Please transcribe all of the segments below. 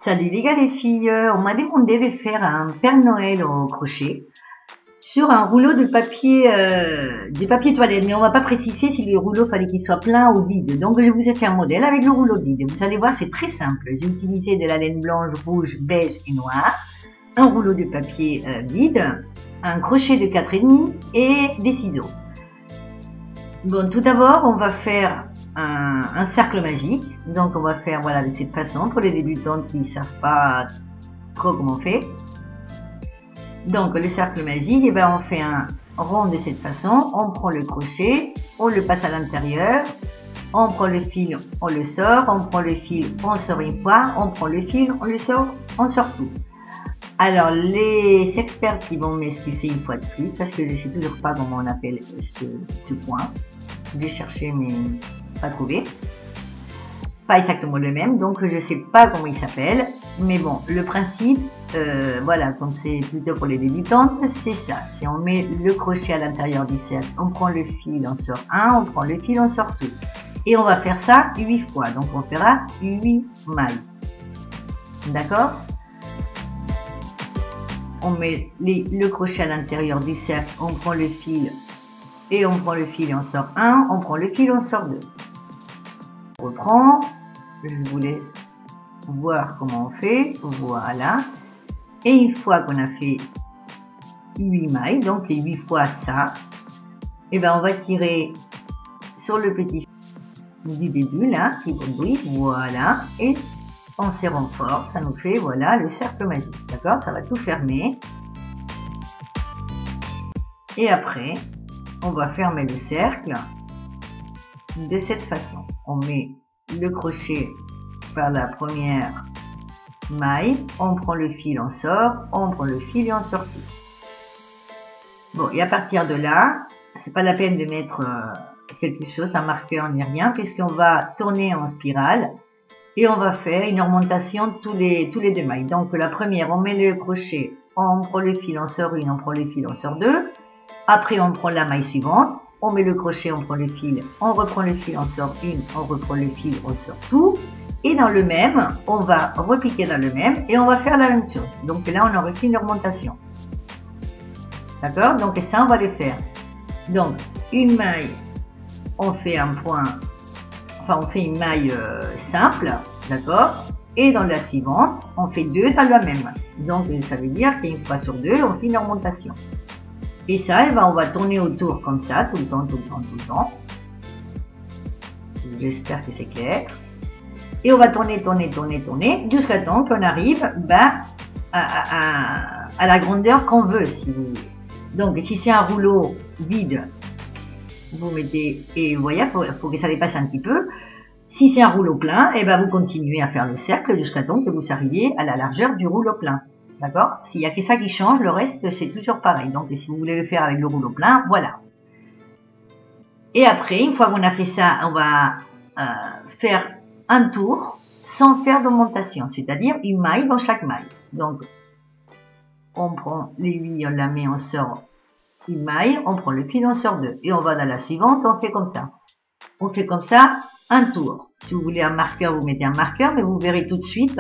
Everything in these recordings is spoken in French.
Salut les gars, les filles, on m'a demandé de faire un Père Noël au crochet sur un rouleau de papier toilette, mais on va pas préciser si le rouleau fallait qu'il soit plein ou vide. Donc je vous ai fait un modèle avec le rouleau vide. Vous allez voir, c'est très simple. J'ai utilisé de la laine blanche, rouge, beige et noire, un rouleau de papier vide, un crochet de 4,5 et des ciseaux. Bon, tout d'abord, on va faire un cercle magique. Donc on va faire voilà de cette façon pour les débutantes qui ne savent pas trop comment on fait. Donc le cercle magique, et ben on fait un rond de cette façon, on prend le crochet, on le passe à l'intérieur, on prend le fil, on le sort, on prend le fil, on sort une fois, on prend le fil, on le sort, on sort tout. Alors les experts qui vont m'excuser une fois de plus parce que je ne sais toujours pas comment on appelle ce point. J'ai cherché mais pas trouvé. Pas exactement le même, donc je ne sais pas comment il s'appelle. Mais bon, le principe, voilà, comme c'est plutôt pour les débutantes, c'est ça. Si on met le crochet à l'intérieur du cercle, on prend le fil, on sort un, on prend le fil, on sort tout. Et on va faire ça 8 fois. Donc on fera 8 mailles. D'accord? On met le crochet à l'intérieur du cercle, on prend le fil et on prend le fil et on sort un, on prend le fil, on sort deux. On reprend, je vous laisse voir comment on fait, voilà. Et une fois qu'on a fait 8 mailles, donc les 8 fois ça, et ben on va tirer sur le petit fil du début là, qui brille, voilà, et en serrant fort, ça nous fait voilà le cercle magique, d'accord? Ça va tout fermer. Et après, on va fermer le cercle de cette façon. On met le crochet par la première maille, on prend le fil, on sort, on prend le fil et on sort tout. Bon, et à partir de là, c'est pas la peine de mettre quelque chose, un marqueur ni rien, puisqu'on va tourner en spirale et on va faire une augmentation tous les 2 mailles. Donc la première, on met le crochet, on prend le fil, on sort une, on prend le fil, on sort deux. Après, on prend la maille suivante, on met le crochet, on prend le fil, on reprend le fil, on sort une, on reprend le fil, on sort tout. Et dans le même, on va repiquer dans le même et on va faire la même chose. Donc là, on aurait fait une augmentation. D'accord? Donc ça, on va le faire. Donc, une maille, on fait un point, enfin, on fait une maille simple, d'accord? Et dans la suivante, on fait 2 dans la même. Donc, ça veut dire qu'une fois sur 2, on fait une augmentation. Et ça, eh ben, on va tourner autour comme ça, tout le temps, tout le temps, tout le temps. J'espère que c'est clair. Et on va tourner, tourner, tourner, tourner, jusqu'à temps qu'on arrive ben, à la grandeur qu'on veut, si vous voulez. Donc, si c'est un rouleau vide, vous mettez, et vous voyez, faut que ça dépasse un petit peu. Si c'est un rouleau plein, eh ben, vous continuez à faire le cercle jusqu'à temps que vous arriviez à la largeur du rouleau plein. D'accord? S'il n'y a que ça qui change, le reste, c'est toujours pareil. Donc, si vous voulez le faire avec le rouleau plein, voilà. Et après, une fois qu'on a fait ça, on va faire un tour sans faire d'augmentation, c'est-à-dire une maille dans chaque maille. Donc, on prend l'aiguille, on la met, on sort une maille, on prend le fil, on sort deux. Et on va dans la suivante, on fait comme ça. On fait comme ça un tour. Si vous voulez un marqueur, vous mettez un marqueur, mais vous verrez tout de suite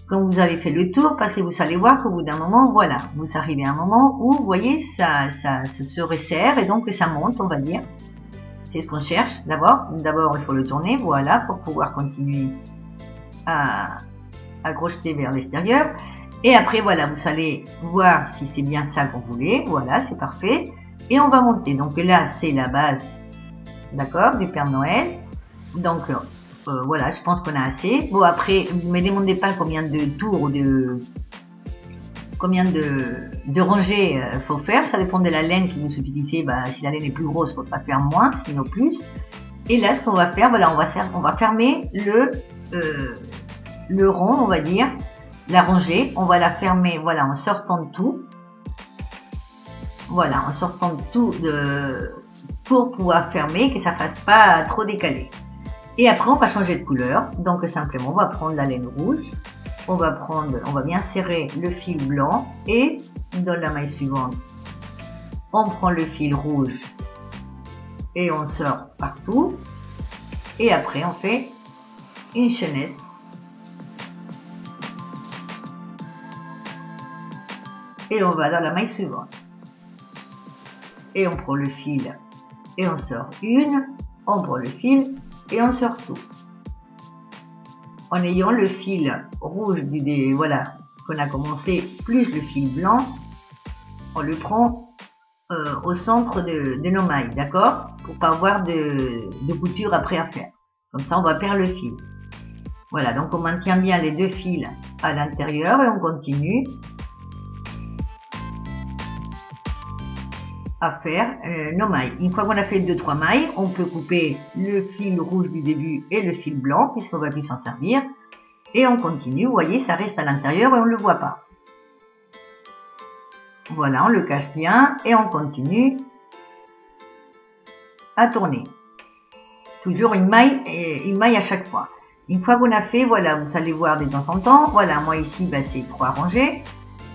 quand vous avez fait le tour, parce que vous allez voir qu'au bout d'un moment, voilà, vous arrivez à un moment où, vous voyez, ça se resserre et donc ça monte, on va dire. C'est ce qu'on cherche d'abord. D'abord, il faut le tourner, voilà, pour pouvoir continuer à crocheter vers l'extérieur. Et après, voilà, vous allez voir si c'est bien ça qu'on voulait. Voilà, c'est parfait. Et on va monter. Donc là, c'est la base, d'accord, du Père Noël. Donc, voilà, je pense qu'on a assez. Bon, après, ne me demandez pas combien de tours ou combien de rangées faut faire. Ça dépend de la laine que vous utilisez. Bah, si la laine est plus grosse, il faudra faire moins, sinon plus. Et là, ce qu'on va faire, voilà, on va fermer le rond, on va dire, la rangée. On va la fermer, voilà, en sortant de tout. Voilà, en sortant de tout pour pouvoir fermer, que ça fasse pas trop décalé. Et après, on va changer de couleur. Donc, simplement, on va prendre la laine rouge. On va bien serrer le fil blanc. Et dans la maille suivante, on prend le fil rouge et on sort partout. Et après, on fait une chaînette et on va dans la maille suivante. Et on prend le fil et on sort une, on prend le fil et on sort tout. En ayant le fil rouge voilà, qu'on a commencé, plus le fil blanc, on le prend au centre de nos mailles, d'accord? Pour pas avoir de couture après à faire. Comme ça, on va perdre le fil. Voilà, donc on maintient bien les deux fils à l'intérieur et on continue à faire nos mailles. Une fois qu'on a fait 2-3 mailles, on peut couper le fil rouge du début et le fil blanc puisqu'on va plus s'en servir. Et on continue, vous voyez, ça reste à l'intérieur et on ne le voit pas. Voilà, on le cache bien et on continue à tourner. Toujours une maille à chaque fois. Une fois qu'on a fait, voilà, vous allez voir de temps en temps, voilà, moi ici, bah, c'est 3 rangées.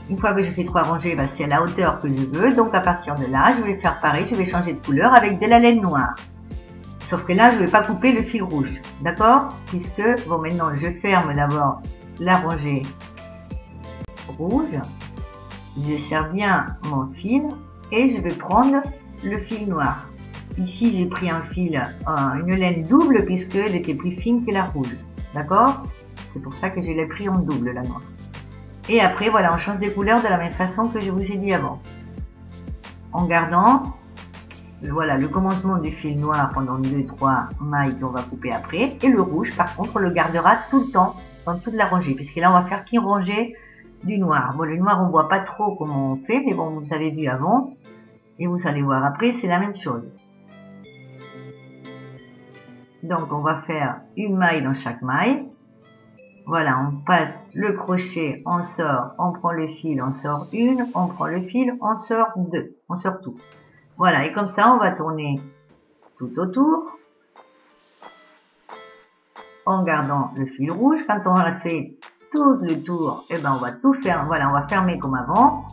Une fois que j'ai fait 3 rangées, bah, c'est à la hauteur que je veux. Donc à partir de là, je vais faire pareil, je vais changer de couleur avec de la laine noire. Sauf que là, je ne vais pas couper le fil rouge, d'accord? Puisque, bon, maintenant, je ferme d'abord la rangée rouge. Je serre bien mon fil et je vais prendre le fil noir. Ici, j'ai pris un fil, une laine double puisqu'elle était plus fine que la rouge. D'accord? C'est pour ça que je l'ai pris en double, la noire. Et après, voilà, on change de couleur de la même façon que je vous ai dit avant. En gardant, voilà, le commencement du fil noir pendant 2-3 mailles qu'on va couper après. Et le rouge, par contre, on le gardera tout le temps, dans toute la rangée. Puisque là, on va faire qu'une rangée du noir. Bon, le noir, on voit pas trop comment on fait, mais bon, vous avez vu avant. Et vous allez voir après, c'est la même chose. Donc, on va faire une maille dans chaque maille. Voilà, on passe le crochet, on sort, on prend le fil, on sort une, on prend le fil, on sort deux, on sort tout. Voilà, et comme ça, on va tourner tout autour en gardant le fil rouge. Quand on a fait tout le tour, eh ben, on va tout faire. Voilà, on va fermer comme avant.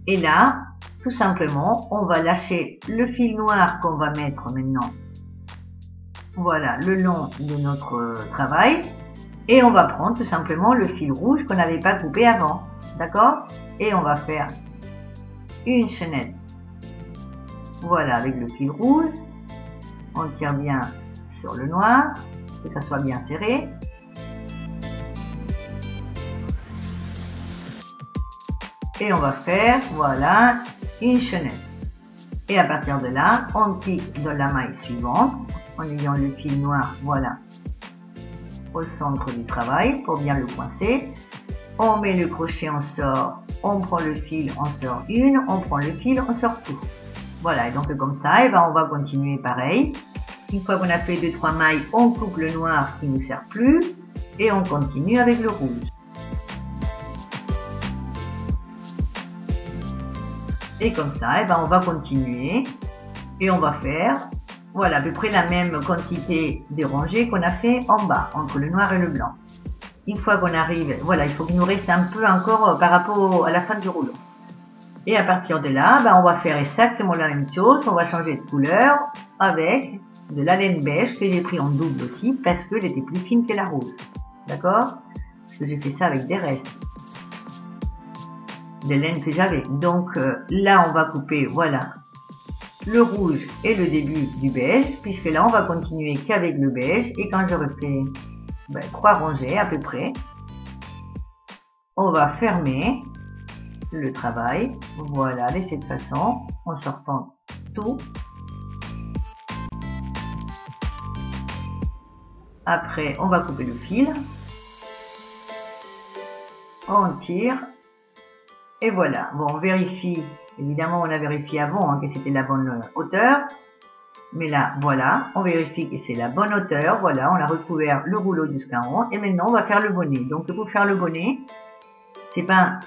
Et là, tout simplement, on va lâcher le fil noir qu'on va mettre maintenant. Voilà, le long de notre travail. Et on va prendre tout simplement le fil rouge qu'on n'avait pas coupé avant. D'accord? Et on va faire une chaînette. Voilà, avec le fil rouge. On tire bien sur le noir, que ça soit bien serré. Et on va faire, voilà, une chaînette. Et à partir de là, on pique dans la maille suivante, en ayant le fil noir, voilà, au centre du travail, pour bien le coincer. On met le crochet, on sort, on prend le fil, on sort une, on prend le fil, on sort tout. Voilà, et donc comme ça, et ben on va continuer pareil. Une fois qu'on a fait 2-3 mailles, on coupe le noir qui ne nous sert plus, et on continue avec le rouge. Et comme ça, et ben on va continuer et on va faire, voilà, à peu près la même quantité de rangées qu'on a fait en bas, entre le noir et le blanc. Une fois qu'on arrive, voilà, il faut qu'il nous reste un peu encore par rapport à la fin du rouleau. Et à partir de là, ben on va faire exactement la même chose, on va changer de couleur avec de la laine beige que j'ai pris en double aussi parce qu'elle était plus fine que la rouge. D'accord? Parce que j'ai fait ça avec des restes des laines que j'avais. Donc là, on va couper, voilà, le rouge et le début du beige, puisque là, on va continuer qu'avec le beige. Et quand j'aurai fait 3 rangées à peu près, on va fermer le travail, voilà, de cette façon, en sortant tout. Après, on va couper le fil, on tire. Et voilà, bon, on vérifie, évidemment on a vérifié avant hein, que c'était la bonne hauteur, mais là, voilà, on vérifie que c'est la bonne hauteur, voilà, on a recouvert le rouleau jusqu'en haut, et maintenant on va faire le bonnet. Donc pour faire le bonnet, c'est pas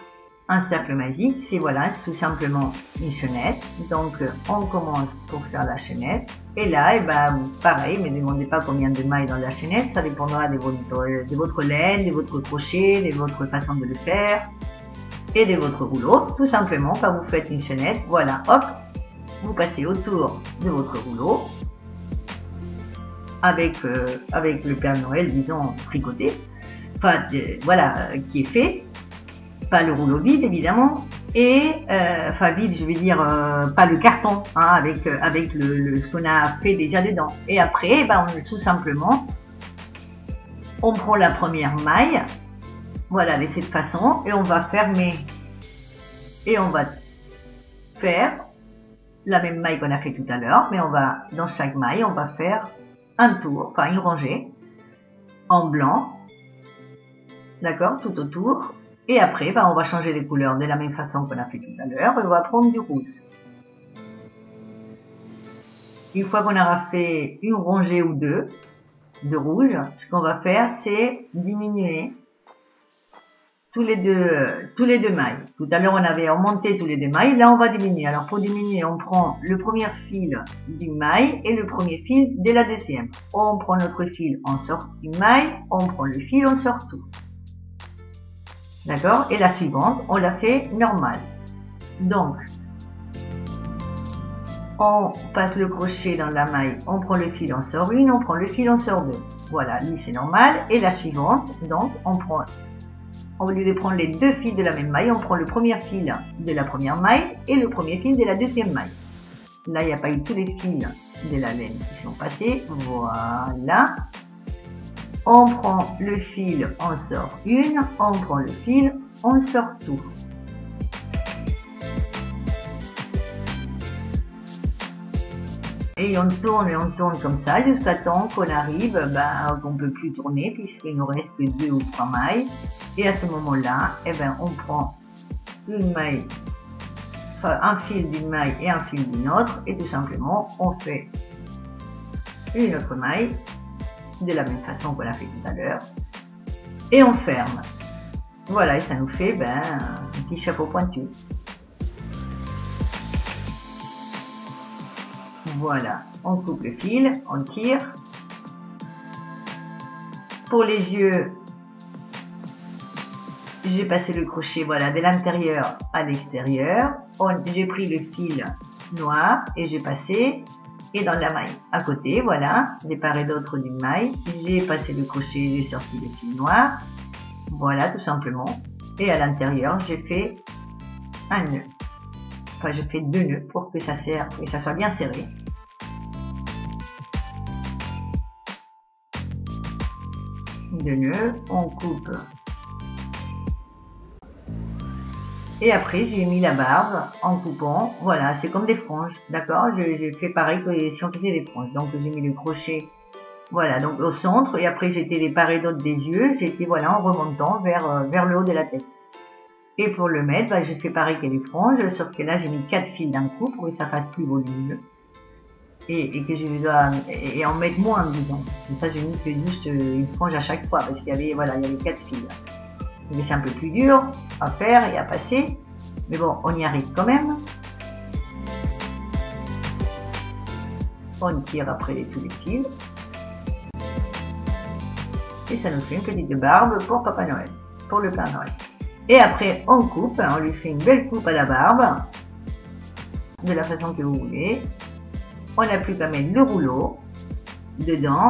un cercle magique, c'est voilà, tout simplement une chaînette. Donc on commence pour faire la chaînette, et là, et ben, pareil, ne me demandez pas combien de mailles dans la chaînette, ça dépendra de votre laine, de votre crochet, de votre façon de le faire. Et de votre rouleau, tout simplement, quand vous faites une chaînette, voilà, hop, vous passez autour de votre rouleau avec le Père Noël, disons, tricoté, enfin, voilà, qui est fait, pas le rouleau vide, évidemment, Et enfin vide, je veux dire pas le carton, hein, avec ce qu'on a fait déjà dedans. Et après, ben, on tout simplement, on prend la première maille, voilà, de cette façon, et on va fermer, et on va faire la même maille qu'on a fait tout à l'heure, mais on va, dans chaque maille, on va faire un tour, enfin une rangée en blanc, d'accord, tout autour. Et après, ben, on va changer les couleurs de la même façon qu'on a fait tout à l'heure, et on va prendre du rouge. Une fois qu'on aura fait une rangée ou deux de rouge, ce qu'on va faire, c'est diminuer tous les deux mailles. Tout à l'heure, on avait augmenté tous les deux mailles. Là, on va diminuer. Alors, pour diminuer, on prend le premier fil d'une maille et le premier fil de la deuxième. On prend notre fil, on sort une maille, on prend le fil, on sort tout. D'accord? Et la suivante, on la fait normale. Donc, on passe le crochet dans la maille, on prend le fil, on sort une, on prend le fil, on sort deux. Voilà, lui c'est normal. Et la suivante, donc, on prend, au lieu de prendre les deux fils de la même maille, on prend le premier fil de la première maille et le premier fil de la deuxième maille. Là, il n'y a pas eu tous les fils de la laine qui sont passés. Voilà. On prend le fil, on sort une, on prend le fil, on sort tout. Et on tourne comme ça jusqu'à temps qu'on arrive, ben, qu'on ne peut plus tourner puisqu'il nous reste que 2 ou 3 mailles. Et à ce moment-là, eh ben, on prend une maille, enfin, un fil d'une maille et un fil d'une autre, et tout simplement, on fait une autre maille de la même façon qu'on l'a fait tout à l'heure, et on ferme. Voilà, et ça nous fait ben, un petit chapeau pointu. Voilà, on coupe le fil, on tire. Pour les yeux, j'ai passé le crochet, voilà, de l'intérieur à l'extérieur. J'ai pris le fil noir et j'ai passé, et dans la maille à côté, voilà, des part et d'autre d'une maille, j'ai passé le crochet, j'ai sorti le fil noir, voilà, tout simplement. Et à l'intérieur, j'ai fait un nœud. Enfin, j'ai fait 2 nœuds pour que ça serre et ça soit bien serré. Deux nœuds, on coupe. Et après, j'ai mis la barbe en coupant. Voilà, c'est comme des franges, d'accord? J'ai fait pareil que si on faisait des franges. Donc, j'ai mis le crochet, voilà, donc au centre. Et après, j'étais les part et d'autre des yeux. J'étais, voilà, en remontant vers le haut de la tête. Et pour le mettre, bah, j'ai fait pareil que les franges, sauf que là, j'ai mis 4 fils d'un coup pour que ça fasse plus volumineux. Et que je dois en mettre moins, disons. Comme ça, j'ai mis que juste une frange à chaque fois, parce qu'il y avait, voilà, il y avait 4 fils. Mais c'est un peu plus dur à faire et à passer. Mais bon, on y arrive quand même. On tire après tous les fils. Et ça nous fait une petite barbe pour Papa Noël, pour le Père Noël. Et après, on coupe, on lui fait une belle coupe à la barbe, de la façon que vous voulez. On n'a plus qu'à mettre le rouleau dedans.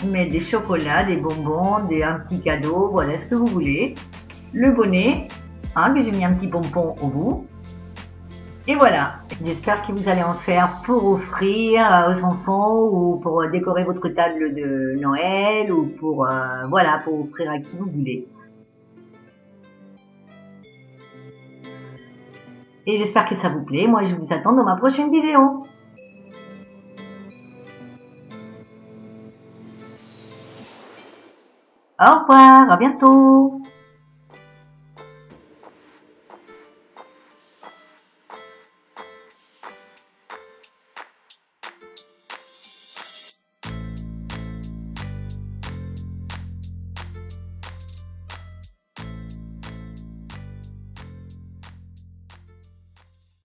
Mettre des chocolats, des bonbons, un petit cadeau, voilà ce que vous voulez. Le bonnet, hein, que j'ai mis un petit pompon au bout. Et voilà, j'espère que vous allez en faire pour offrir aux enfants ou pour décorer votre table de Noël ou pour, voilà, pour offrir à qui vous voulez. Et j'espère que ça vous plaît. Moi, je vous attends dans ma prochaine vidéo. Au revoir, à bientôt.